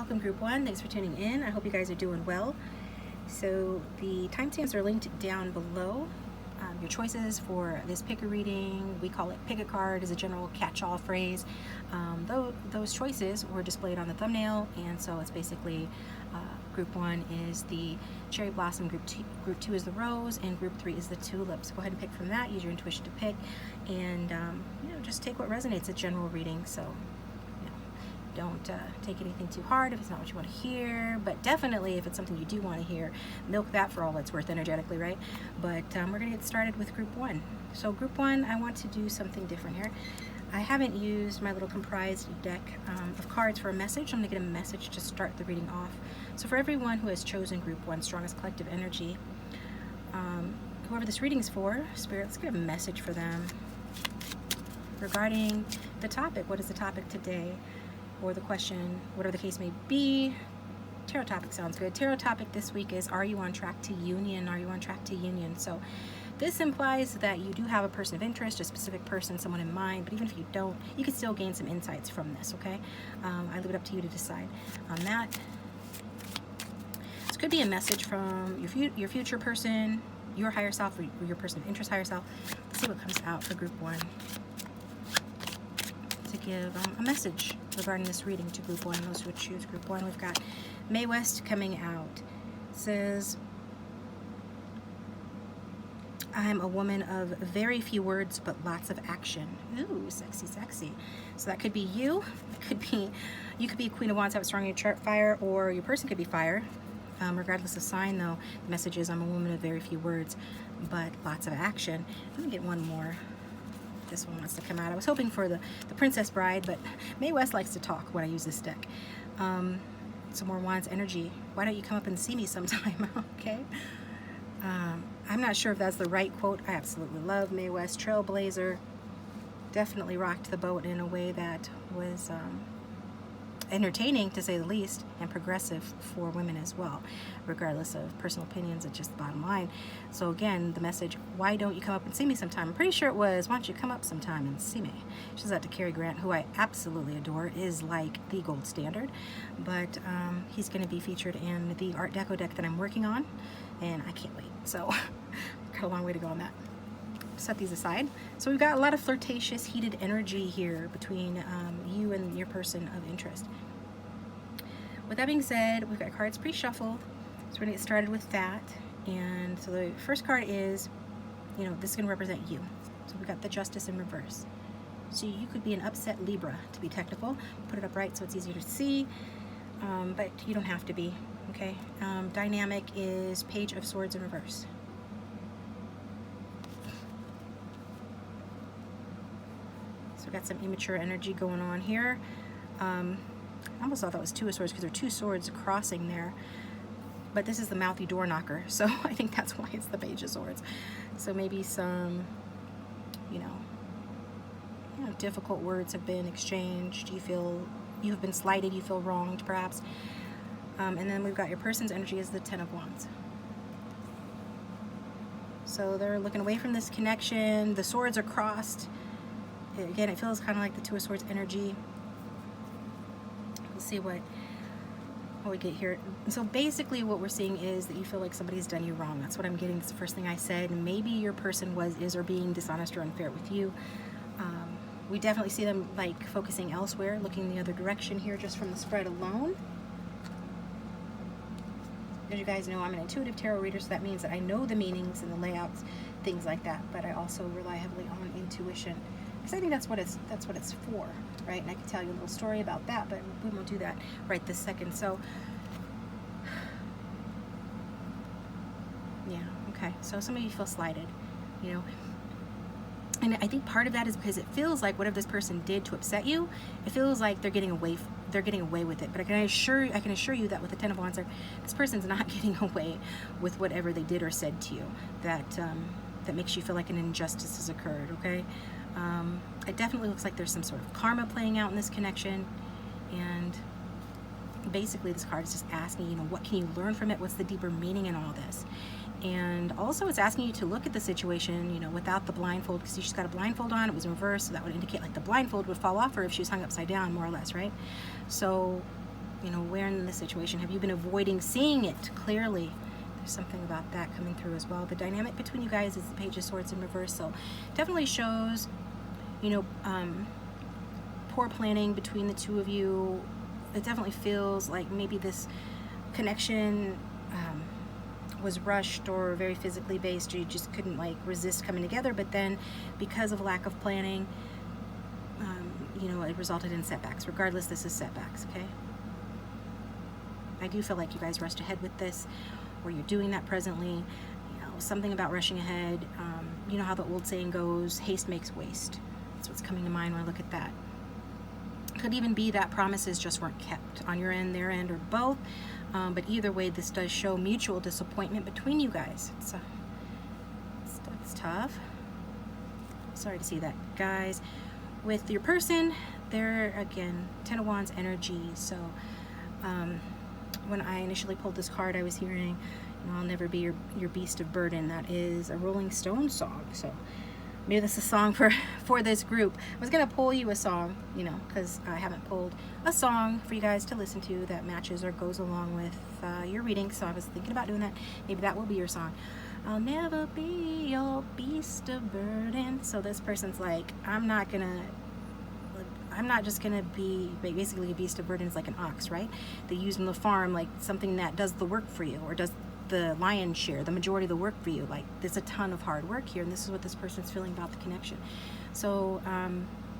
Welcome Group 1. Thanks for tuning in. I hope you guys are doing well. So the timestamps are linked down below. Your choices for this pick a reading, we call it pick a card, is a general catch-all phrase. Those choices were displayed on the thumbnail, and so it's basically Group 1 is the cherry blossom, Group 2 is the rose, and Group 3 is the tulips. Go ahead and pick from that. Use your intuition to pick, and just take what resonates. A general reading, so don't take anything too hard if it's not what you want to hear, but definitely if it's something you do want to hear, milk that for all it's worth energetically, right? But we're going to get started with Group 1. So Group 1, I want to do something different here. I haven't used my little comprised deck of cards for a message. I'm going to get a message to start the reading off. So for everyone who has chosen Group 1, Strongest Collective Energy, whoever this reading is for, Spirit, let's get a message for them regarding the topic. What is the topic today? Or the question, whatever the case may be. Tarot topic sounds good. Tarot topic this week is, are you on track to union? Are you on track to union? So this implies that you do have a person of interest, a specific person, someone in mind, but even if you don't, you can still gain some insights from this, okay? I leave it up to you to decide on that. This could be a message from your future person, your higher self, or your person of interest, higher self. Let's see what comes out for Group 1. To give a message regarding this reading to Group 1. Those who would choose Group 1. We've got May West coming out. It says, I'm a woman of very few words but lots of action. Ooh, sexy, sexy. So that could be you. It could be, you could be Queen of Wands, have a strong in your chart, fire, or your person could be fire. Regardless of sign, though, the message is, I'm a woman of very few words but lots of action. Let me get one more. This one wants to come out. I was hoping for the Princess Bride, but May West likes to talk when I use this deck. Some more Wands energy. Why don't you come up and see me sometime? Okay. I'm not sure if that's the right quote. I absolutely love May West, trailblazer. Definitely rocked the boat in a way that was entertaining, to say the least, and progressive for women as well, regardless of personal opinions. It's just the bottom line. So again, the message, why don't you come up and see me sometime? I'm pretty sure it was, why don't you come up sometime and see me? She says that to Cary Grant, who I absolutely adore, is like the gold standard, but he's going to be featured in the Art Deco deck that I'm working on, and I can't wait. So got a long way to go on that. Set these aside. So we've got a lot of flirtatious, heated energy here between you and your person of interest. With that being said, we've got cards pre-shuffled, so we're gonna get started with that. And so the first card is, this is gonna represent you. So we've got the Justice in reverse. So you could be an upset Libra, to be technical. Put it upright so it's easier to see, but you don't have to be, okay? Dynamic is Page of Swords in reverse. So we've got some immature energy going on here. I almost thought that was Two of Swords because there are two swords crossing there. But this is the mouthy door knocker, so I think that's why it's the Page of Swords. So maybe some, difficult words have been exchanged. You feel you have been slighted, you feel wronged perhaps. And then we've got your person's energy is the Ten of Wands. So they're looking away from this connection. The swords are crossed. Again, it feels kind of like the Two of Swords energy. We'll see what we get here. So basically what we're seeing is that you feel like somebody's done you wrong. That's what I'm getting. It's the first thing I said. Maybe your person is or being dishonest or unfair with you. We definitely see them like focusing elsewhere, looking the other direction here just from the spread alone. As you guys know, I'm an intuitive tarot reader, so that means that I know the meanings and the layouts, things like that, but I also rely heavily on intuition. Because I think that's what it's for, right? And I can tell you a little story about that, but we won't do that right this second. So, yeah, okay. So some of you feel slighted, and I think part of that is because it feels like whatever this person did to upset you, it feels like they're getting away with it. But I can assure you that with the Ten of Wands, this person's not getting away with whatever they did or said to you. That makes you feel like an injustice has occurred. Okay. It definitely looks like there's some sort of karma playing out in this connection, and basically this card is just asking, what can you learn from it? What's the deeper meaning in all this? And also it's asking you to look at the situation, without the blindfold, because she's got a blindfold on. It was in reverse, so that would indicate like the blindfold would fall off her if she was hung upside down, more or less, right? So You know, where in the situation have you been avoiding seeing it clearly? There's something about that coming through as well. The dynamic between you guys is the Page of Swords in reverse, so definitely shows, you know, poor planning between the two of you. It definitely feels like maybe this connection was rushed or very physically based, or you just couldn't like resist coming together, but then because of lack of planning, you know, it resulted in setbacks. Regardless, this is setbacks, okay? I do feel like you guys rushed ahead with this, or you're doing that presently. You know, something about rushing ahead. You know how the old saying goes, haste makes waste. That's what's coming to mind when I look at that. Could even be that promises just weren't kept on your end, their end, or both. But either way, this does show mutual disappointment between you guys. So it's tough. Sorry to see that, guys. With your person, they're, again, Ten of Wands energy. So when I initially pulled this card, I was hearing, you know, I'll never be your beast of burden. That is a Rolling Stone song. So maybe this is a song for this group. I was going to pull you a song, you know, because I haven't pulled a song for you guys to listen to that matches or goes along with your reading. So I was thinking about doing that. Maybe that will be your song. I'll never be your beast of burden. So this person's like, I'm not just gonna be basically a beast of burden is like an ox, right? They use on the farm, like something that does the work for you, or does the lion's share, the majority of the work for you. Like there's a ton of hard work here, and this is what this person's feeling about the connection. So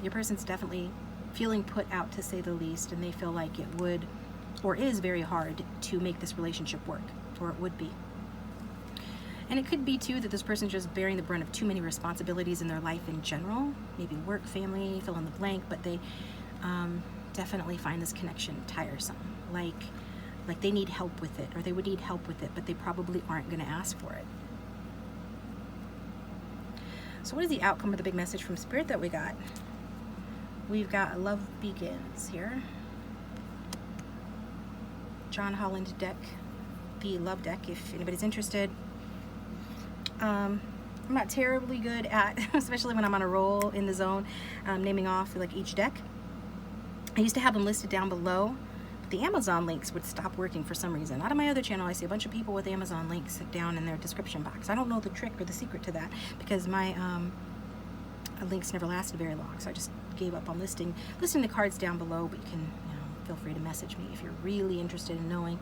your person's definitely feeling put out, to say the least, and they feel like it would or is very hard to make this relationship work, or it would be. And it could be too that this person's just bearing the brunt of too many responsibilities in their life in general, maybe work, family, fill in the blank, but they definitely find this connection tiresome. Like they need help with it, or they would need help with it, but they probably aren't going to ask for it. So what is the outcome of the big message from Spirit that we got? We've got Love Begins here. John Holland deck, the Love deck, if anybody's interested. I'm not terribly good at, especially when I'm on a roll in the zone, naming off like each deck. I used to have them listed down below, but the Amazon links would stop working for some reason. Out of my other channel, I see a bunch of people with Amazon links down in their description box. I don't know the trick or the secret to that, because my links never lasted very long, so I just gave up on listing the cards down below. But you can, you know, feel free to message me if you're really interested in knowing.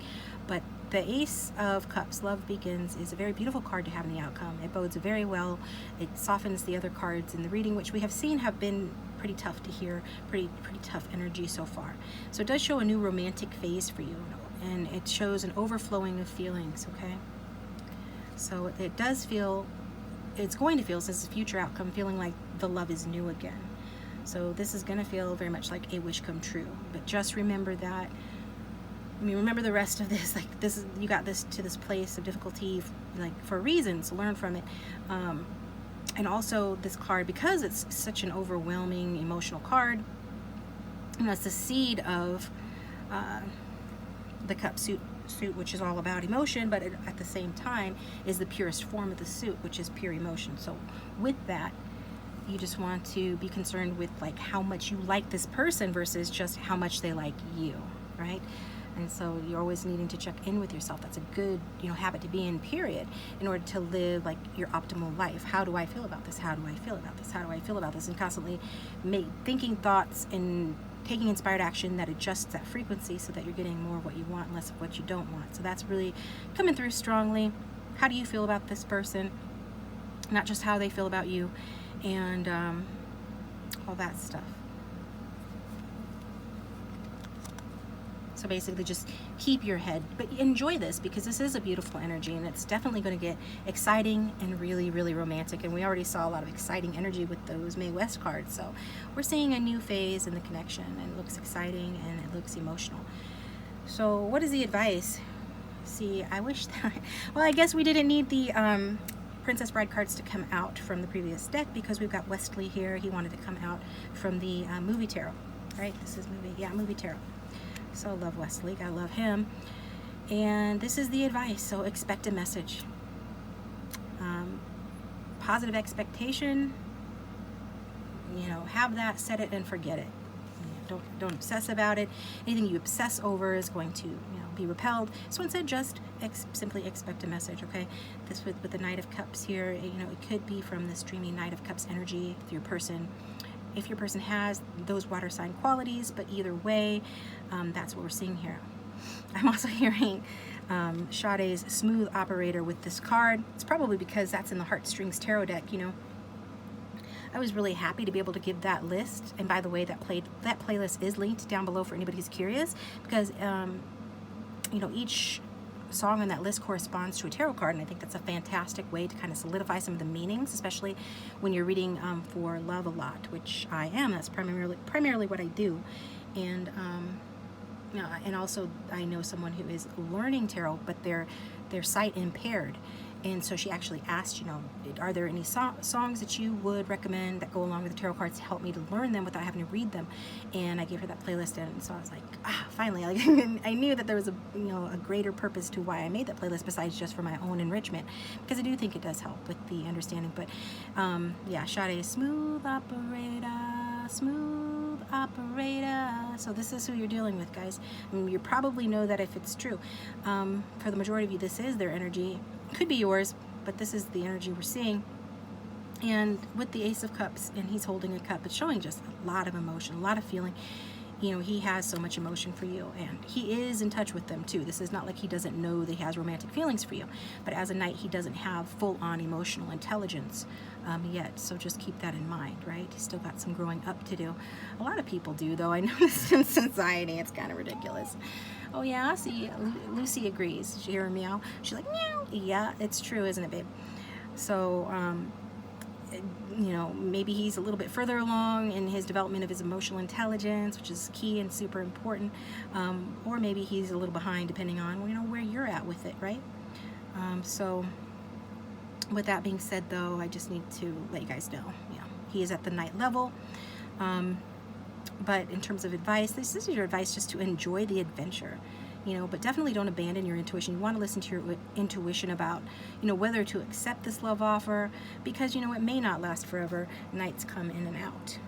But the Ace of Cups, Love Begins, is a very beautiful card to have in the outcome. It bodes very well. It softens the other cards in the reading, which we have seen have been pretty tough to hear, pretty tough energy so far. So it does show a new romantic phase for you, and it shows an overflowing of feelings, okay? So it does feel, it's going to feel, since the future outcome, feeling like the love is new again. So this is going to feel very much like a wish come true. But just remember that, I mean, remember the rest of this, like this is, you got this to this place of difficulty, like for a reason, so learn from it. And also this card, because it's such an overwhelming emotional card, you know, it's the seed of the cup suit, which is all about emotion, but it, at the same time, is the purest form of the suit, which is pure emotion. So with that, you just want to be concerned with like how much you like this person versus just how much they like you, right? And so you're always needing to check in with yourself. That's a good, you know, habit to be in, period, in order to live like your optimal life. How do I feel about this? How do I feel about this? How do I feel about this? And constantly thinking thoughts and taking inspired action that adjusts that frequency so that you're getting more of what you want and less of what you don't want. So that's really coming through strongly. How do you feel about this person? Not just how they feel about you, and all that stuff. So basically just keep your head, but enjoy this, because this is a beautiful energy, and it's definitely going to get exciting and really, really romantic. And we already saw a lot of exciting energy with those Mae West cards. So we're seeing a new phase in the connection, and it looks exciting and it looks emotional. So what is the advice? See, I wish that, well, I guess we didn't need the Princess Bride cards to come out from the previous deck, because we've got Wesley here. He wanted to come out from the movie tarot, right? This is movie tarot. So love Wesley, gotta love him. And this is the advice, so expect a message. Positive expectation, you know, have that, set it and forget it. don't obsess about it. Anything you obsess over is going to, be repelled. So instead, just simply expect a message, okay? This with the Knight of Cups here, it could be from this dreamy Knight of Cups energy with your person. If your person has those water sign qualities, but either way, that's what we're seeing here. I'm also hearing Sade's Smooth Operator with this card. It's probably because that's in the Heartstrings Tarot deck, I was really happy to be able to give that list. And by the way, that playlist is linked down below for anybody who's curious, because each song on that list corresponds to a tarot card, and I think that's a fantastic way to kind of solidify some of the meanings, especially when you're reading for love a lot, which I am. That's primarily what I do. And and also I know someone who is learning tarot, but they're sight impaired. And so she actually asked, are there any songs that you would recommend that go along with the tarot cards to help me to learn them without having to read them? And I gave her that playlist, and so I was like, finally. I knew that there was a greater purpose to why I made that playlist besides just for my own enrichment, because I do think it does help with the understanding. But yeah, Sade, Smooth Operator, Smooth Operator. So this is who you're dealing with, guys. You probably know that if it's true. For the majority of you, this is their energy. Could be yours, but this is the energy we're seeing. And with the Ace of Cups, and he's holding a cup, it's showing just a lot of emotion, a lot of feeling. He has so much emotion for you, and he is in touch with them too. This is not like he doesn't know that he has romantic feelings for you, but as a knight, he doesn't have full-on emotional intelligence yet, so just keep that in mind, right? He's still got some growing up to do. A lot of people do, though. I noticed in society, it's kind of ridiculous. Oh yeah, see, Lucy agrees. Did you hear her meow? She's like, meow. Yeah, it's true, isn't it, babe? So, maybe he's a little bit further along in his development of his emotional intelligence, which is key and super important, or maybe he's a little behind, depending on where you're at with it, right? So with that being said, though, I just need to let you guys know, he is at the knight level. But in terms of advice, this is your advice, just to enjoy the adventure. But definitely don't abandon your intuition. You want to listen to your intuition about, whether to accept this love offer, because, it may not last forever. Nights come in and out.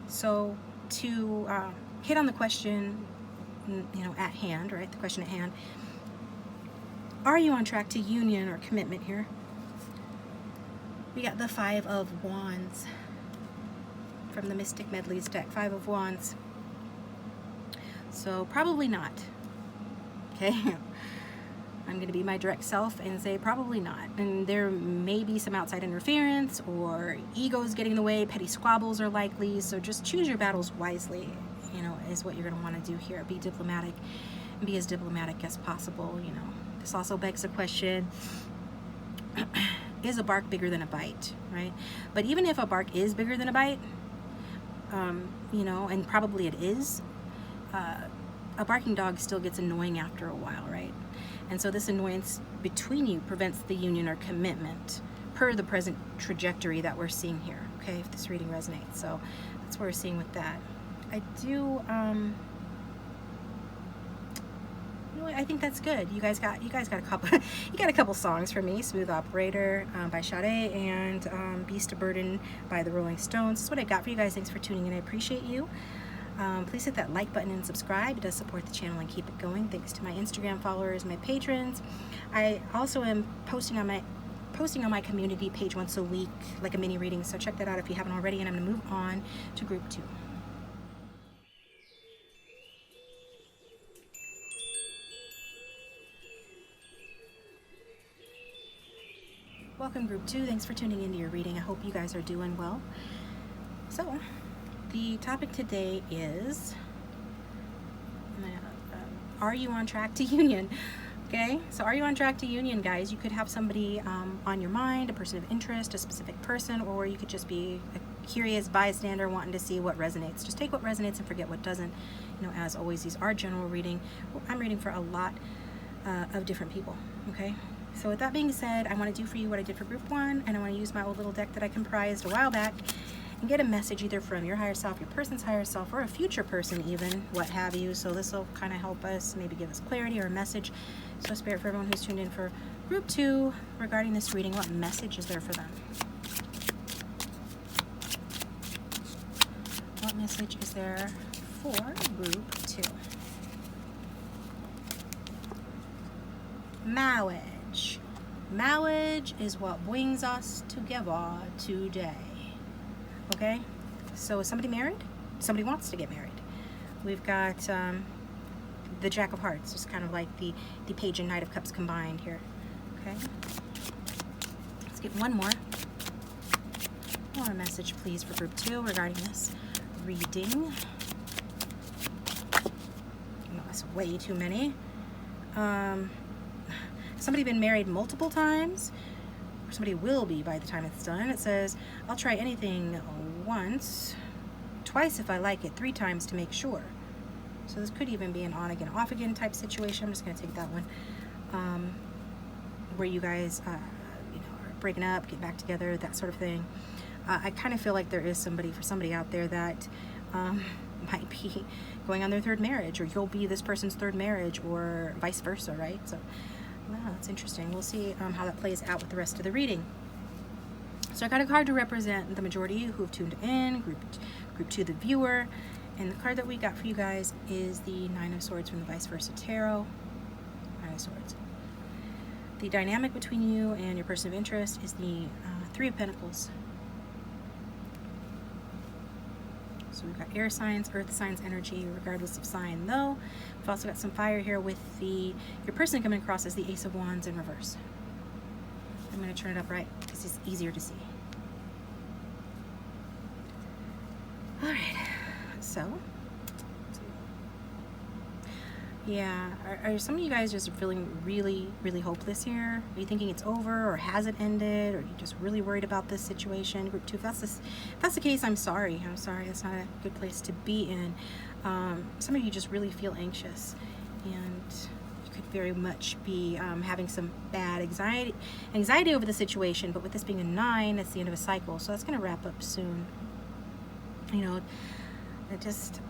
So to hit on the question, at hand, right? The question at hand. Are you on track to union or commitment here? We got the Five of Wands from the Mystic Medleys deck. Five of Wands. So probably not. Okay, I'm going to be my direct self and say probably not. And there may be some outside interference or egos getting in the way. Petty squabbles are likely. So just choose your battles wisely, is what you're going to want to do here. Be diplomatic and be as diplomatic as possible. This also begs the question, is a bark bigger than a bite, right? But even if a bark is bigger than a bite, and probably it is, a barking dog still gets annoying after a while, right? And so this annoyance between you prevents the union or commitment per the present trajectory that we're seeing here, okay, if this reading resonates. So that's what we're seeing with that. I do, I think that's good. You guys got a couple songs for me. Smooth Operator by Sade and Beast of Burden by the Rolling Stones. That's what I got for you guys. Thanks for tuning in. I appreciate you. Please hit that like button and subscribe. It does support the channel and keep it going. Thanks to my Instagram followers, my patrons. I also am posting on my community page once a week, like a mini reading, so check that out if you haven't already. And I'm going to move on to group 2. Welcome, group 2. Thanks for tuning into your reading. I hope you guys are doing well. So the topic today is, are you on track to union? Okay, so are you on track to union, guys? You could have somebody on your mind, a person of interest, a specific person, or you could just be a curious bystander wanting to see what resonates. Just take what resonates and forget what doesn't. As always, these are general reading. I'm reading for a lot of different people, okay? So with that being said, I want to do for you what I did for group 1, and I want to use my old little deck that I comprised a while back and get a message either from your higher self, your person's higher self, or a future person even, what have you. So this will kind of help us, maybe give us clarity or a message. So Spirit, for everyone who's tuned in for group 2 regarding this reading, what message is there for them? What message is there for group 2. Marriage. Marriage is what brings us together today. Okay? So is somebody married? Somebody wants to get married. We've got the Jack of Hearts, just kind of like the Page and Knight of Cups combined here. Okay? Let's get one more. One message, please, for group 2 regarding this reading. No, that's way too many. Somebody been married multiple times, or somebody will be by the time it's done. It says, I'll try anything once, twice if I like it, 3 times to make sure. So this could even be an on again, off again type situation. I'm just going to take that one, where you guys, are breaking up, get back together, that sort of thing. I kind of feel like there is somebody out there that might be going on their 3rd marriage, or you'll be this person's 3rd marriage, or vice versa, right? So, wow, that's interesting. We'll see how that plays out with the rest of the reading. So I got a card to represent the majority of you who have tuned in, group 2, the viewer, and the card that we got for you guys is the 9 of Swords from the Vice Versa Tarot. 9 of Swords. The dynamic between you and your person of interest is the 3 of Pentacles. So we've got air signs, earth signs energy, regardless of sign though. We've also got some fire here with your person coming across as the Ace of Wands in reverse. I'm going to turn it up right because it's easier to see. Alright, so yeah, are some of you guys just feeling really, really hopeless here? Are you thinking it's over, or has it ended, or are you just really worried about this situation? Group 2, if that's the case, I'm sorry. That's not a good place to be in. Some of you just really feel anxious, and you could very much be having some bad anxiety over the situation, but with this being a 9, it's the end of a cycle, so that's going to wrap up soon. Just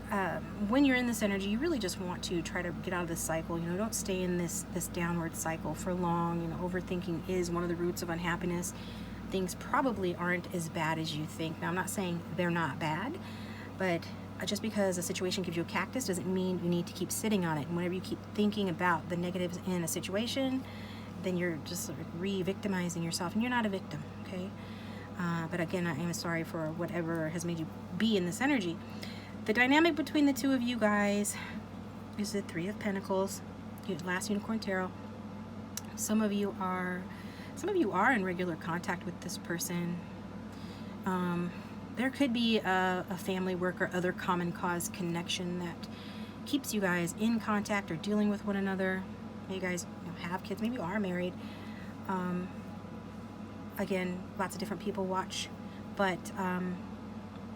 when you're in this energy, you really just want to try to get out of this cycle. Don't stay in this downward cycle for long. Overthinking is one of the roots of unhappiness. Things probably aren't as bad as you think. Now, I'm not saying they're not bad, but just because a situation gives you a cactus doesn't mean you need to keep sitting on it. And whenever you keep thinking about the negatives in a situation, then you're just sort of re-victimizing yourself, and you're not a victim, okay? But again, I am sorry for whatever has made you be in this energy. The dynamic between the 2 of you guys is the 3 of Pentacles, last Unicorn Tarot. Some of you are in regular contact with this person. There could be a family, work, or other common cause connection that keeps you guys in contact or dealing with one another. Maybe you guys have kids, maybe you are married. Again, lots of different people watch, but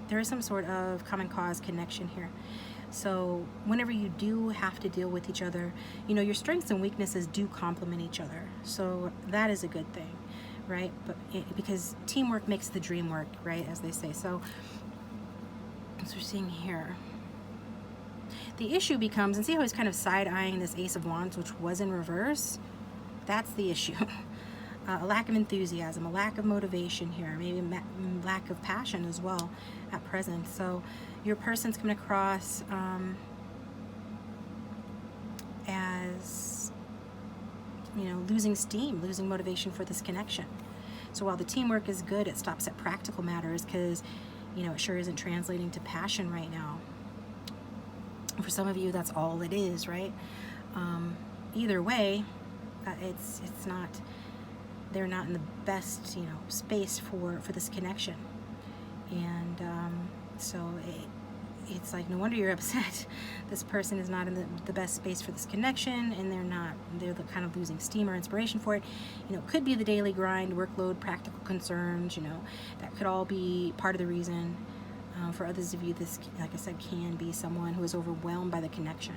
there is some sort of common cause connection here. So whenever you do have to deal with each other, your strengths and weaknesses do complement each other. So that is a good thing, right? But because teamwork makes the dream work, right, as they say. So as we're seeing here, the issue becomes, and see how he's kind of side-eyeing this Ace of Wands, which was in reverse? That's the issue. A lack of enthusiasm, a lack of motivation here, maybe lack of passion as well at present. So your person's coming across as, losing steam, losing motivation for this connection. So while the teamwork is good, it stops at practical matters because, it sure isn't translating to passion right now. For some of you, that's all it is, right? Either way, it's not... They're not in the best, space for this connection, and so it's like, no wonder you're upset. This person is not in the best space for this connection, and they're kind of losing steam or inspiration for it. It could be the daily grind, workload, practical concerns. That could all be part of the reason. For others of you, this, like I said, can be someone who is overwhelmed by the connection.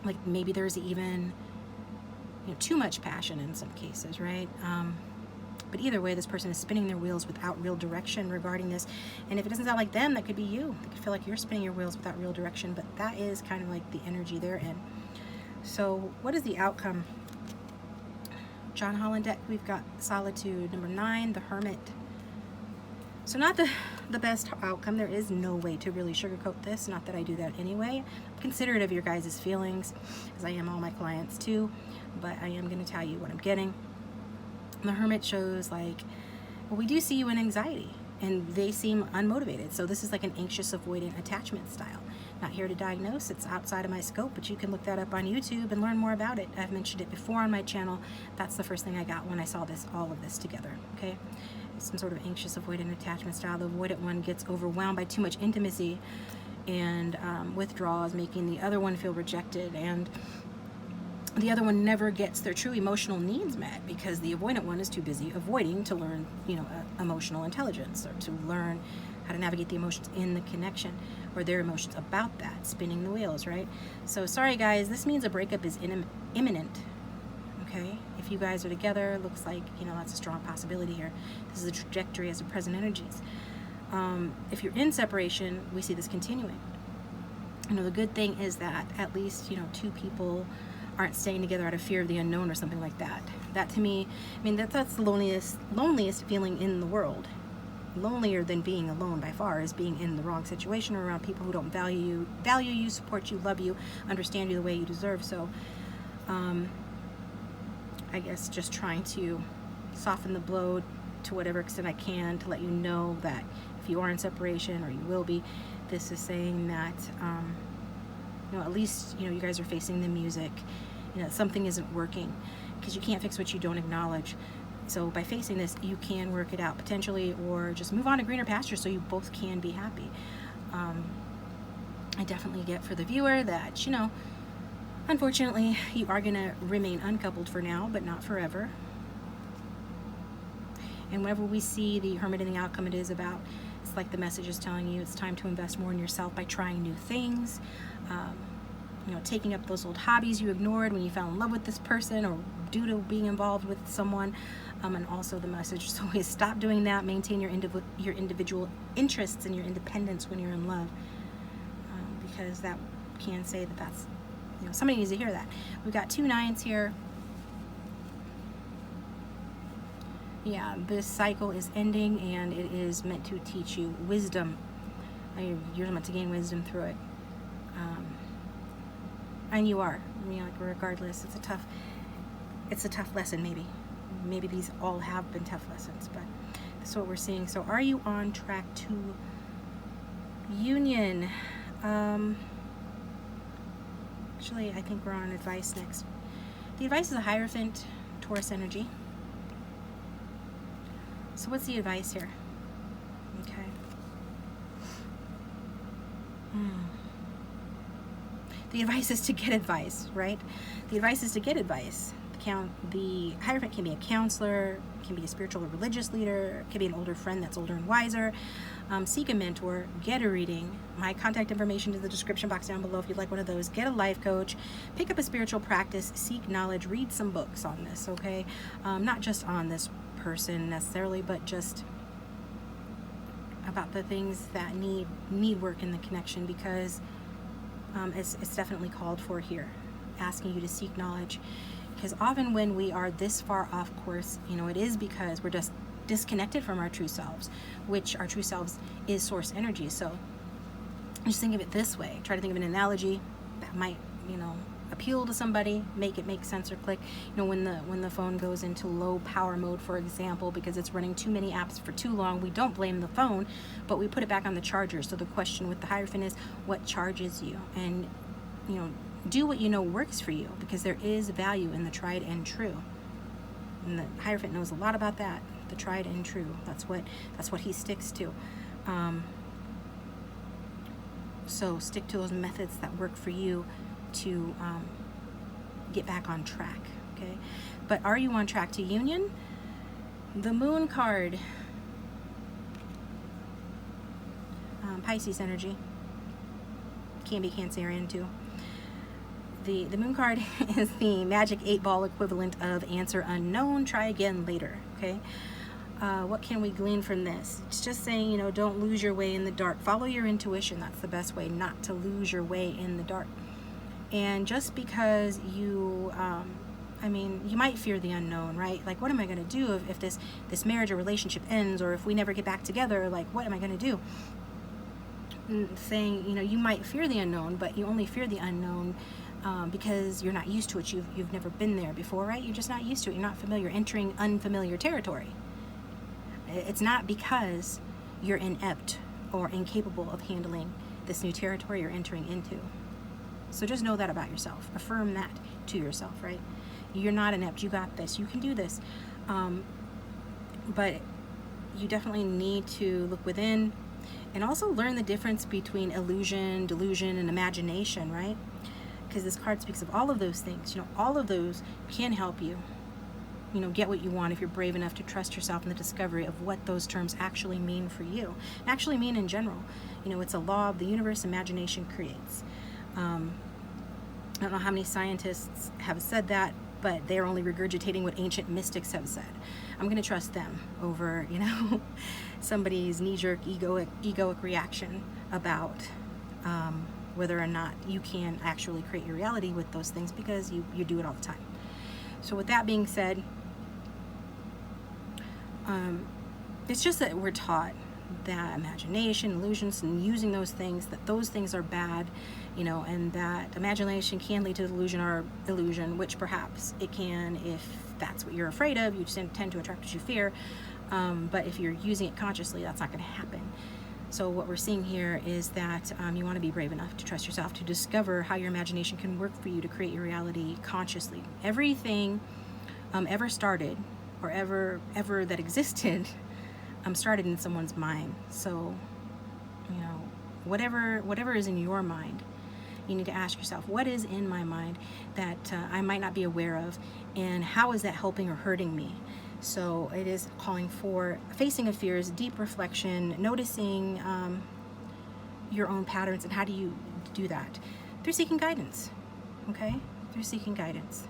Like maybe there's even too much passion in some cases, right? But either way, this person is spinning their wheels without real direction regarding this. And if it doesn't sound like them, that could be you. They could feel like you're spinning your wheels without real direction, but that is kind of like the energy they're in. So what is the outcome? John Holland deck, we've got Solitude. Number 9, the Hermit. So not the the best outcome. There is no way to really sugarcoat this, not that I do that anyway. I'm considerate of your guys' feelings, as I am all my clients too, but I am going to tell you what I'm getting. The Hermit shows like, well, we do see you in anxiety, and they seem unmotivated. So this is like an anxious avoidant attachment style. Not here to diagnose, it's outside of my scope, but you can look that up on YouTube and learn more about it. I've mentioned it before on my channel. That's the first thing I got when I saw this, all of this together, okay? Some sort of anxious avoidant attachment style. The avoidant one gets overwhelmed by too much intimacy and withdraws, making the other one feel rejected, and the other one never gets their true emotional needs met because the avoidant one is too busy avoiding to learn, you know, emotional intelligence, or to learn how to navigate the emotions in the connection, or their emotions about that, spinning the wheels, right? So sorry guys, this means a breakup is imminent, okay? If you guys are together, looks like, you know, that's a strong possibility here. This is the trajectory as the present energies. If you're in separation, we see this continuing. You know, the good thing is that at least, you know, two people aren't staying together out of fear of the unknown or something like that. That to me, I mean, that's the loneliest feeling in the world. Lonelier than being alone by far is being in the wrong situation or around people who don't value you, support you, love you, understand you the way you deserve. So I guess just trying to soften the blow to whatever extent I can to let you know that if you are in separation, or you will be, this is saying that you know, at least, you know, you guys are facing the music, you know, something isn't working, because you can't fix what you don't acknowledge. So by facing this, you can work it out potentially, or just move on to greener pastures so you both can be happy. I definitely get for the viewer that, you know, unfortunately, you are going to remain uncoupled for now, but not forever. And whenever we see the Hermit in the outcome, it is about, it's like the message is telling you it's time to invest more in yourself by trying new things. You know, taking up those old hobbies you ignored when you fell in love with this person, or due to being involved with someone. And also the message is always stop doing that, maintain your individual interests and your independence when you're in love, because that can say that that's, you know, somebody needs to hear that. We've got 2 9s here. Yeah, this cycle is ending, and it is meant to teach you wisdom. You're meant to gain wisdom through it. And you are. I mean, like, regardless, it's a tough lesson. Maybe these all have been tough lessons, but that's what we're seeing. So are you on track to union? Actually, I think we're on advice next. The advice is a Hierophant Taurus energy. So what's the advice here? Okay. The advice is to get advice, right? The advice is to get advice. The Hierophant can be a counselor, can be a spiritual or religious leader, can be an older friend that's older and wiser. Seek a mentor, get a reading. My contact information is in the description box down below if you'd like one of those. Get a life coach, pick up a spiritual practice, seek knowledge, read some books on this, okay? Not just on this person necessarily, but just about the things that need work in the connection, because it's definitely called for here, asking you to seek knowledge. Because often when we are this far off course, you know, it is because we're just disconnected from our true selves, which our true selves is source energy. So just think of it this way. Try to think of an analogy that might, you know, appeal to somebody, make it make sense or click. You know, when the phone goes into low power mode, for example, because it's running too many apps for too long, we don't blame the phone, but we put it back on the charger. So the question with the Hierophant is, what charges you? And, you know, do what you know works for you, because there is value in the tried and true. And the Hierophant knows a lot about that, the tried and true. That's what he sticks to. So stick to those methods that work for you to get back on track, okay? But are you on track to union? The Moon card, Pisces energy, can be Cancerian too. The Moon card is the magic 8-ball equivalent of answer unknown, try again later, okay? What can we glean from this? It's just saying, you know, don't lose your way in the dark. Follow your intuition. That's the best way not to lose your way in the dark. And just because you I mean, you might fear the unknown, right? Like, what am I going to do if this marriage or relationship ends, or if we never get back together? Like, what am I going to do? Saying, you know, you might fear the unknown, but you only fear the unknown because you're not used to it. You've never been there before, right? You're just not used to it. You're not familiar, entering unfamiliar territory. It's not because you're inept or incapable of handling this new territory you're entering into. So just know that about yourself. Affirm that to yourself, right? You're not inept. You got this. You can do this. But you definitely need to look within and also learn the difference between illusion, delusion, and imagination, right? Because this card speaks of all of those things. You know, all of those can help you, you know, get what you want if you're brave enough to trust yourself in the discovery of what those terms actually mean for you. Actually mean in general. You know, it's a law of the universe. Imagination creates. I don't know how many scientists have said that, but they're only regurgitating what ancient mystics have said. I'm going to trust them over, you know, somebody's knee-jerk egoic reaction about whether or not you can actually create your reality with those things, because you do it all the time. So with that being said, it's just that we're taught that imagination, illusions, and using those things are bad, you know, and that imagination can lead to delusion or illusion, which perhaps it can if that's what you're afraid of. You tend to attract what you fear, but if you're using it consciously, that's not going to happen. So what we're seeing here is that you want to be brave enough to trust yourself, to discover how your imagination can work for you to create your reality consciously. Everything ever started, or ever that existed, started in someone's mind. So, you know, whatever is in your mind, you need to ask yourself, what is in my mind that I might not be aware of, and how is that helping or hurting me? So it is calling for facing of fears, deep reflection, noticing your own patterns, and how do you do that? Through seeking guidance, okay? Through seeking guidance.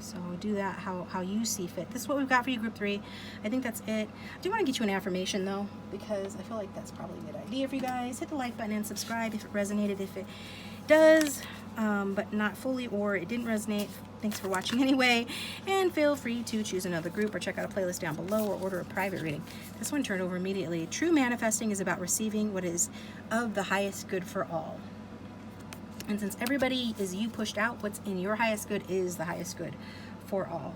So do that how you see fit. This is what we've got for you, group 3. I think that's it. I do want to get you an affirmation, though, because I feel like that's probably a good idea for you guys. Hit the like button and subscribe if it resonated. If it does, but not fully, or it didn't resonate, thanks for watching anyway. And feel free to choose another group or check out a playlist down below, or order a private reading. This one turned over immediately. True manifesting is about receiving what is of the highest good for all. And since everybody is you pushed out, what's in your highest good is the highest good for all.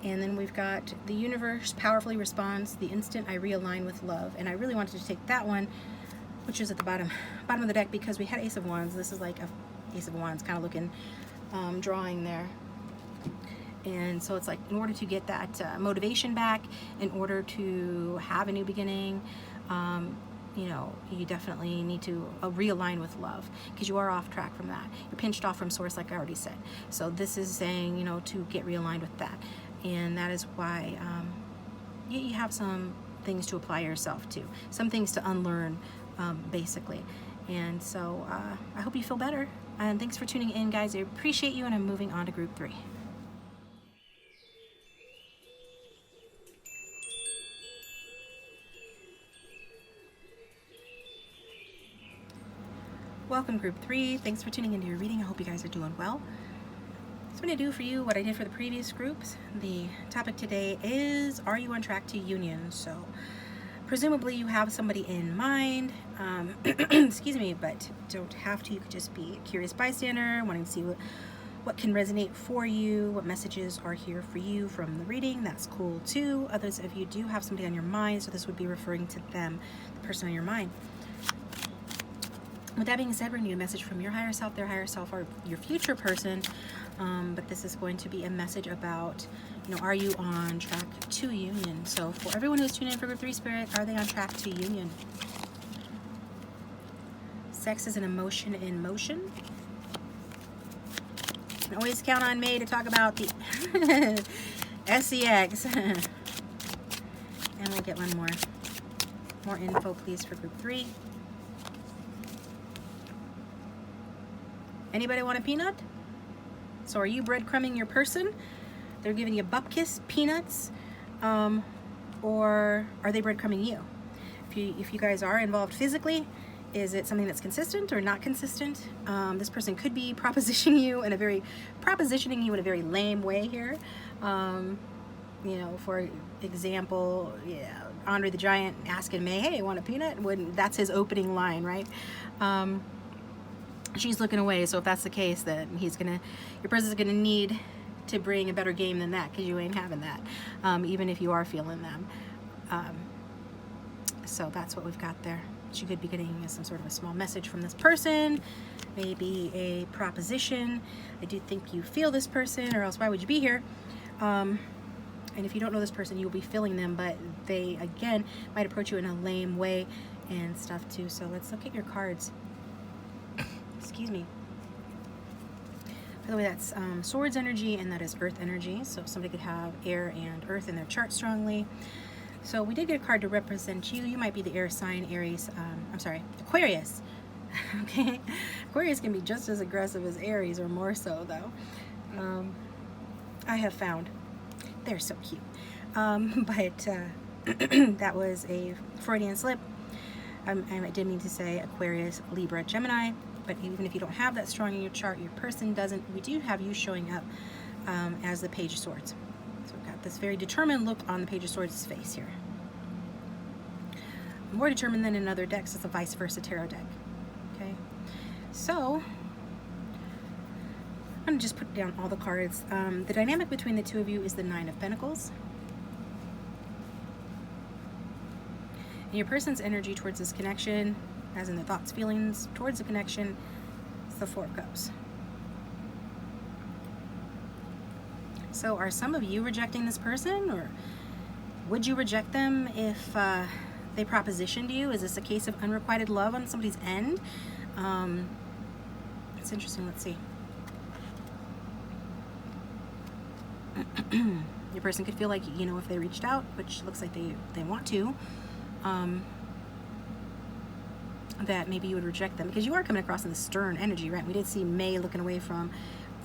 And then we've got the universe powerfully responds the instant I realign with love. And I really wanted to take that one, which is at the bottom of the deck, because we had Ace of Wands. This is like a Ace of Wands kind of looking drawing there. And so it's like, in order to get that motivation back, in order to have a new beginning, you know, you definitely need to realign with love, because you are off track from that. You're pinched off from source, like I already said. So this is saying, you know, to get realigned with that. And that is why you have some things to apply yourself to, some things to unlearn, basically. And so I hope you feel better. And thanks for tuning in, guys. I appreciate you, and I'm moving on to group 3. Welcome, group 3. Thanks for tuning into your reading. I hope you guys are doing well. So I'm going to do for you what I did for the previous groups. The topic today is, are you on track to union? So presumably you have somebody in mind, excuse me, but don't have to. You could just be a curious bystander, wanting to see what can resonate for you, what messages are here for you from the reading. That's cool too. Others of you do have somebody on your mind, so this would be referring to them, the person on your mind. With that being said, we're going to get a message from your higher self, their higher self, or your future person. But this is going to be a message about, you know, are you on track to union? So for everyone who's tuning in for group 3 spirit, are they on track to union? Sex is an emotion in motion. You can always count on me to talk about the SEX. And we'll get one more info, please, for group 3. Anybody want a peanut? So are you breadcrumbing your person? They're giving you bupkis, peanuts, or are they breadcrumbing you? If you guys are involved physically, Is it something that's consistent or not consistent? This person could be propositioning you in a very lame way here. You know, for example, yeah, Andre the Giant asking May, hey, want a peanut? When that's his opening line, right? She's looking away, so if that's the case, then your person's gonna need to bring a better game than that, because you ain't having that, even if you are feeling them. So that's what we've got there. She could be getting some sort of a small message from this person, maybe a proposition. I do think you feel this person, or else why would you be here? And if you don't know this person, you'll be feeling them, but they, again, might approach you in a lame way and stuff too. So let's look at your cards. Excuse me. By the way, that's Swords energy, and that is Earth energy. So somebody could have air and earth in their chart strongly. So we did get a card to represent you. You might be the air sign, Aries. I'm sorry, Aquarius. Okay, Aquarius can be just as aggressive as Aries, or more so, though. I have found they're so cute. But that was a Freudian slip. I did mean to say Aquarius, Libra, Gemini. But even if you don't have that strong in your chart, your person doesn't. We do have you showing up as the Page of Swords. So we've got this very determined look on the Page of Swords' face here. More determined than in other decks. It's a vice versa tarot deck. Okay, so I'm going to just put down all the cards. The dynamic between the two of you is the Nine of Pentacles. And your person's energy towards this connection, as in the thoughts, feelings towards the connection, is the Four of Cups. So are some of you rejecting this person, or would you reject them if they propositioned you? Is this a case of unrequited love on somebody's end? It's interesting. Let's see. Your person could feel like, you know, if they reached out, which looks like they want to, that maybe you would reject them, because you are coming across in the stern energy, right? We did see May looking away from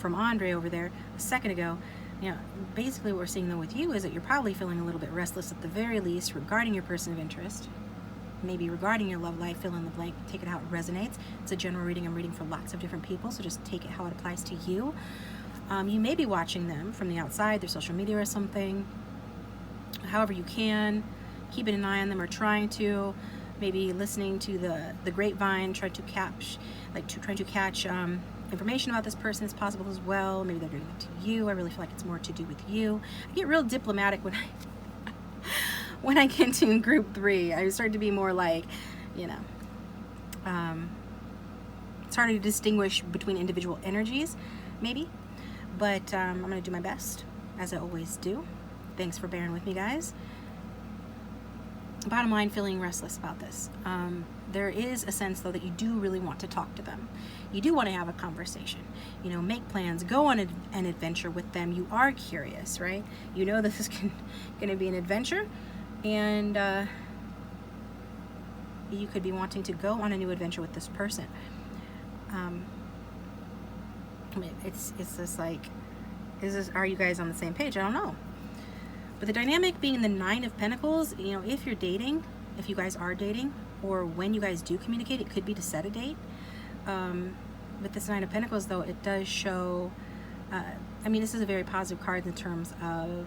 Andre over there a second ago. You know, basically what we're seeing though with you is that you're probably feeling a little bit restless at the very least regarding your person of interest, maybe regarding your love life. Fill in the blank, take it how it resonates. It's a general reading. I'm reading for lots of different people, so just take it how it applies to you. You may be watching them from the outside, their social media or something. However you can, keeping an eye on them, or trying to, maybe listening to the grapevine, trying to catch information about this person is possible as well. Maybe they're doing it to you. I really feel like it's more to do with you. I get real diplomatic when I get to group 3. I start to be more like, you know, it's hard to distinguish between individual energies, maybe. But I'm going to do my best, as I always do. Thanks for bearing with me, guys. Bottom line, feeling restless about this. There is a sense, though, that you do really want to talk to them. You do want to have a conversation. You know, make plans, go on an adventure with them. You are curious, right? You know this is going to be an adventure, and you could be wanting to go on a new adventure with this person. I mean, it's just like, are you guys on the same page? I don't know. But the dynamic being the Nine of Pentacles, you know, if you're dating, if you guys are dating, or when you guys do communicate, it could be to set a date. With this Nine of Pentacles, though, it does show, I mean, this is a very positive card in terms of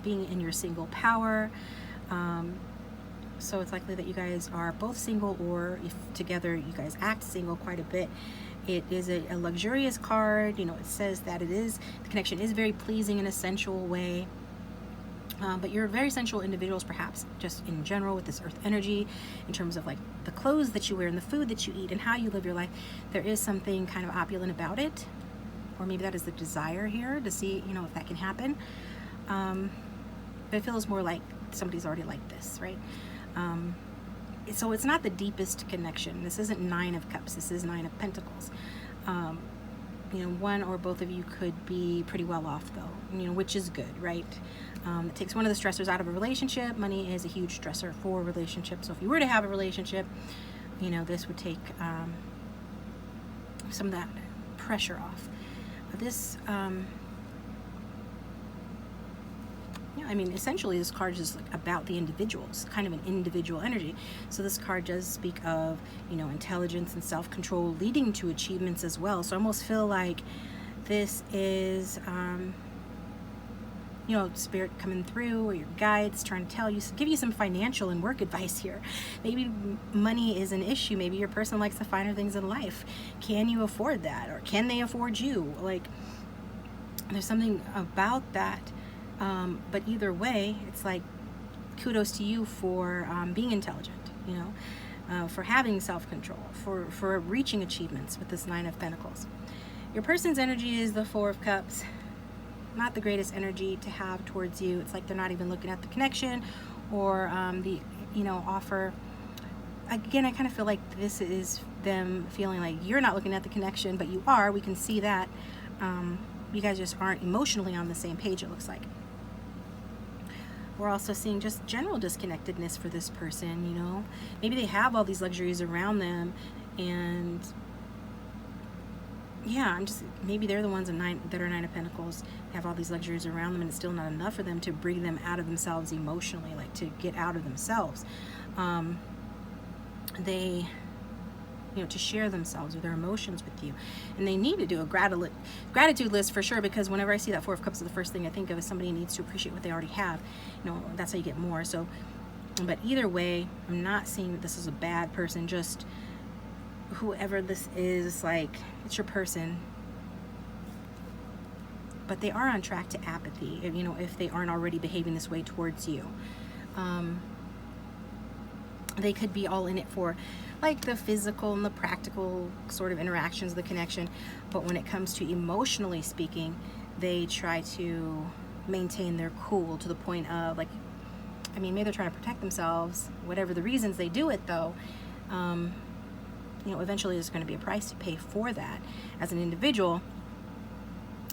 being in your single power. So it's likely that you guys are both single, or if together you guys act single quite a bit. It is a luxurious card. You know, it says that the connection is very pleasing in a sensual way. But you're very sensual individuals, perhaps just in general with this earth energy, in terms of like the clothes that you wear and the food that you eat and how you live your life. There is something kind of opulent about it, or maybe that is the desire here to see, you know, if that can happen. But it feels more like somebody's already like this, right? So it's not the deepest connection. This isn't Nine of Cups. This is Nine of Pentacles. You know, one or both of you could be pretty well off, though, you know, which is good, right? It takes one of the stressors out of a relationship. Money is a huge stressor for relationships. So if you were to have a relationship, you know, this would take some of that pressure off. This, yeah, Yeah, I mean, essentially this card is like about the individuals, kind of an individual energy. So this card does speak of, you know, intelligence and self-control leading to achievements as well. So I almost feel like this is, you know, spirit coming through, or your guides trying to tell you, give you some financial and work advice here. Maybe money is an issue. Maybe your person likes the finer things in life. Can you afford that? Or can they afford you? Like, there's something about that. But either way, it's like, kudos to you for being intelligent, you know, for having self-control, for reaching achievements with this Nine of Pentacles. Your person's energy is the Four of Cups. Not the greatest energy to have towards you. It's like they're not even looking at the connection or the, you know, offer. Again, I kind of feel like this is them feeling like you're not looking at the connection, but you are. We can see that. You guys just aren't emotionally on the same page, it looks like. We're also seeing just general disconnectedness for this person, you know. Maybe they have all these luxuries around them, and yeah, maybe they're the ones that are Nine of Pentacles, have all these luxuries around them, and it's still not enough for them to bring them out of themselves emotionally, like to get out of themselves. They, you know, to share themselves or their emotions with you. And they need to do a gratitude list for sure, because whenever I see that Four of Cups, the first thing I think of is somebody needs to appreciate what they already have. You know, that's how you get more. So, but either way, I'm not seeing that this is a bad person. Just whoever this is, like, it's your person. But they are on track to apathy, you know, if they aren't already behaving this way towards you. They could be all in it for like the physical and the practical sort of interactions, the connection, but when it comes to emotionally speaking, they try to maintain their cool to the point of, like, I mean, maybe they're trying to protect themselves, whatever the reasons they do it though. You know, eventually there's going to be a price to pay for that. As an individual,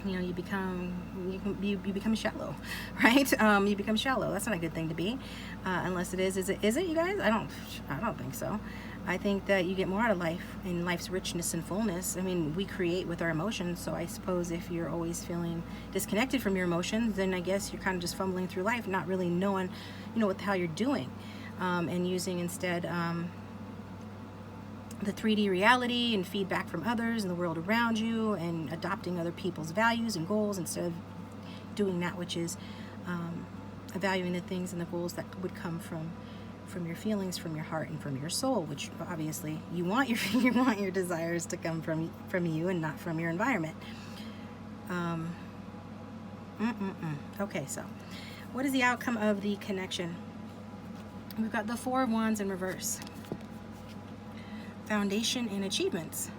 you know, you become shallow, right? You become shallow. That's not a good thing to be, unless it is. Is it, you guys? I don't think so. I think that you get more out of life and life's richness and fullness. I mean, we create with our emotions, so I suppose if you're always feeling disconnected from your emotions, then I guess you're kind of just fumbling through life, not really knowing, you know, what the hell you're doing, and using instead the 3D reality and feedback from others and the world around you, and adopting other people's values and goals instead of doing that which is evaluating the things and the goals that would come from your feelings, from your heart, and from your soul, which obviously you want your desires to come from you and not from your environment. Okay, so what is the outcome of the connection? We've got the Four of Wands in reverse. Foundation and achievements.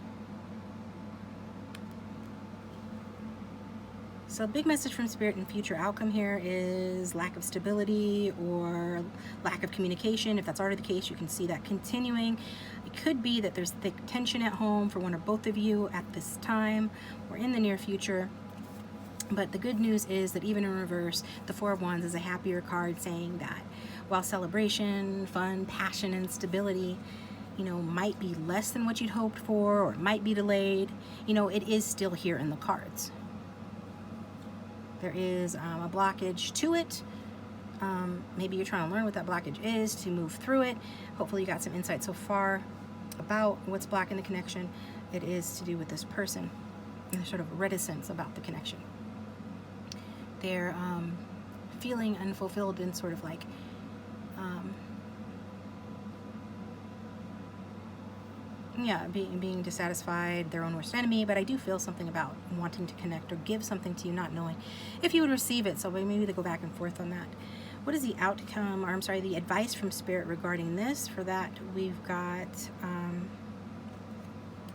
So big message from Spirit and future outcome here is lack of stability or lack of communication. If that's already the case, you can see that continuing. It could be that there's thick tension at home for one or both of you at this time or in the near future. But the good news is that even in reverse, the Four of Wands is a happier card, saying that while celebration, fun, passion, and stability, you know, might be less than what you'd hoped for, or it might be delayed, you know, it is still here in the cards. There is a blockage to it. Maybe you're trying to learn what that blockage is to move through it. Hopefully you got some insight so far about what's blocking the connection. It is to do with this person and their sort of reticence about the connection. They're feeling unfulfilled and sort of like being dissatisfied, their own worst enemy. But I do feel something about wanting to connect or give something to you, not knowing if you would receive it. So maybe they go back and forth on that. What is the outcome, or I'm sorry, the advice from Spirit regarding this? For that, we've got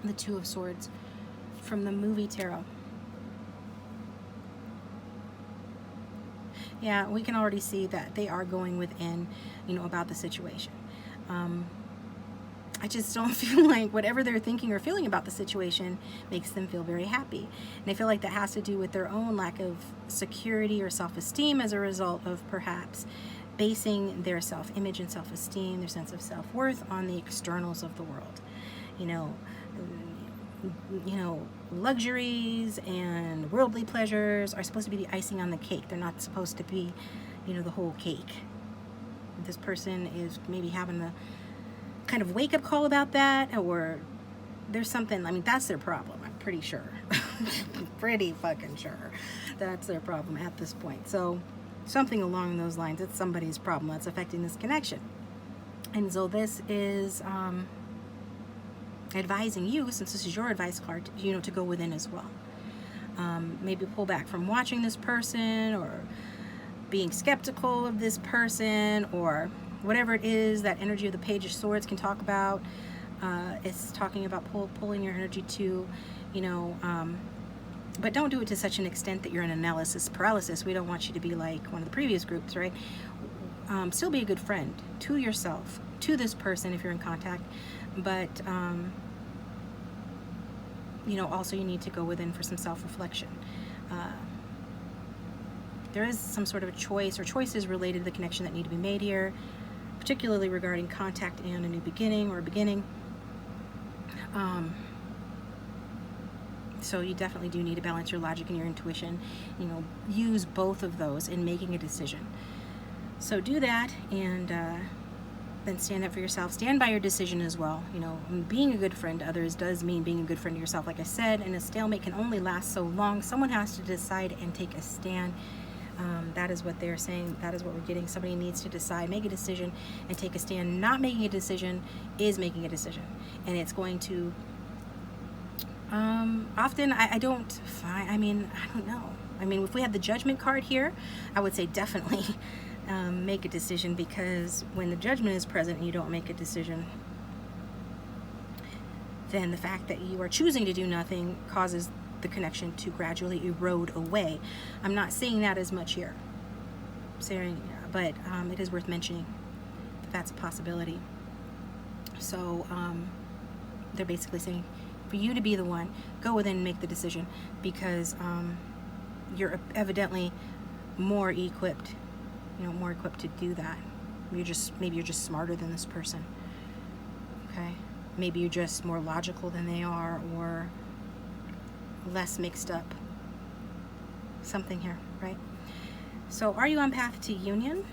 the Two of Swords from the movie tarot. Yeah, we can already see that they are going within, you know, about the situation. I just don't feel like whatever they're thinking or feeling about the situation makes them feel very happy. And I feel like that has to do with their own lack of security or self-esteem as a result of perhaps basing their self-image and self-esteem, their sense of self-worth on the externals of the world. You know, luxuries and worldly pleasures are supposed to be the icing on the cake. They're not supposed to be, you know, the whole cake. This person is maybe having a kind of wake-up call about that, or there's something, I mean, that's their problem, I'm pretty sure. Pretty fucking sure that's their problem at this point. So something along those lines, it's somebody's problem that's affecting this connection. And so this is advising you, since this is your advice card, you know, to go within as well. Maybe pull back from watching this person, or being skeptical of this person, or whatever it is that energy of the Page of Swords can talk about. It's talking about pulling your energy to, you know, but don't do it to such an extent that you're in analysis paralysis. We don't want you to be like one of the previous groups, right? Still be a good friend to yourself, to this person if you're in contact, but you know, also you need to go within for some self-reflection. There is some sort of a choice or choices related to the connection that need to be made here, particularly regarding contact and a new beginning or a beginning. So you definitely do need to balance your logic and your intuition. You know, use both of those in making a decision. So do that, and then stand up for yourself. Stand by your decision as well. You know, being a good friend to others does mean being a good friend to yourself. Like I said, and a stalemate can only last so long. Someone has to decide and take a stand. That is what they're saying. That is what we're getting. Somebody needs to decide, make a decision, and take a stand. Not making a decision is making a decision, and it's going to often I don't know. I mean, if we had the Judgment card here, I would say definitely make a decision, because when the Judgment is present and you don't make a decision, then the fact that you are choosing to do nothing causes the connection to gradually erode away. I'm not seeing that as much here, but it is worth mentioning that that's a possibility. So they're basically saying for you to be the one, go within and make the decision, because you're evidently more equipped, you know, more equipped to do that. Maybe you're just smarter than this person. Okay, maybe you're just more logical than they are, or less mixed up. Something here, right? So are you on path to union?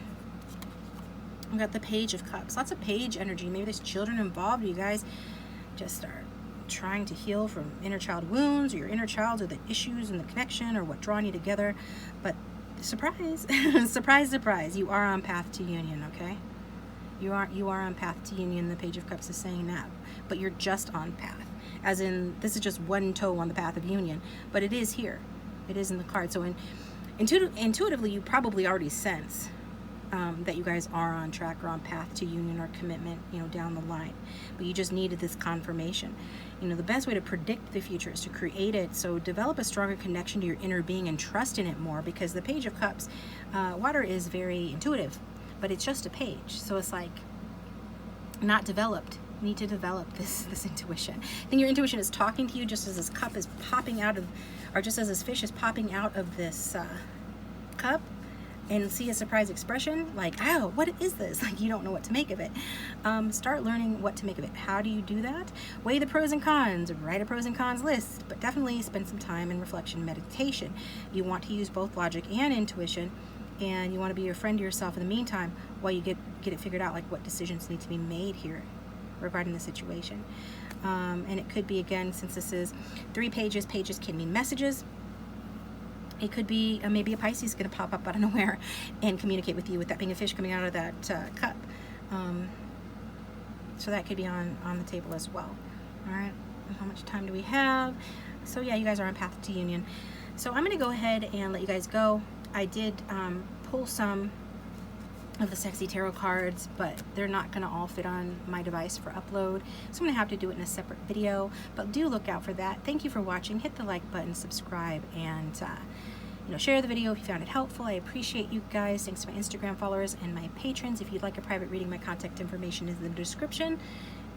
We've got the Page of Cups. Lots of Page energy. Maybe there's children involved. You guys just are trying to heal from inner child wounds, or your inner child, or the issues and the connection, or what drawing you together. But surprise, surprise, surprise, you are on path to union, okay? You are on path to union. The Page of Cups is saying that, but you're just on path. As in, this is just one toe on the path of union, but it is here. It is in the card. So intuitively, you probably already sense that you guys are on track or on path to union or commitment, you know, down the line. But you just needed this confirmation. You know, the best way to predict the future is to create it. So develop a stronger connection to your inner being and trust in it more, because the Page of Cups, water is very intuitive, but it's just a page. So it's like not developed. You need to develop this intuition. I think your intuition is talking to you just as this cup is popping out of, or just as this fish is popping out of this cup, and see a surprise expression like, oh, what is this? Like, you don't know what to make of it. Start learning what to make of it. How do you do that? Weigh the pros and cons, write a pros and cons list, but definitely spend some time in reflection, meditation. You want to use both logic and intuition, and you want to be your friend to yourself in the meantime while you get it figured out, like what decisions need to be made here regarding the situation. And it could be, again, since this is 3 pages, pages can mean messages. It could be maybe a Pisces is going to pop up out of nowhere and communicate with you, with that being a fish coming out of that cup. So that could be on the table as well. All right, and how much time do we have? So yeah, you guys are on path to union. So I'm going to go ahead and let you guys go. I did pull some of the sexy tarot cards, but they're not going to all fit on my device for upload, so I'm going to have to do it in a separate video, but do look out for that. Thank you for watching. Hit the like button, subscribe, and you know, share the video if you found it helpful. I appreciate you guys. Thanks to my Instagram followers and my patrons. If you'd like a private reading, my contact information is in the description,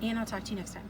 and I'll talk to you next time.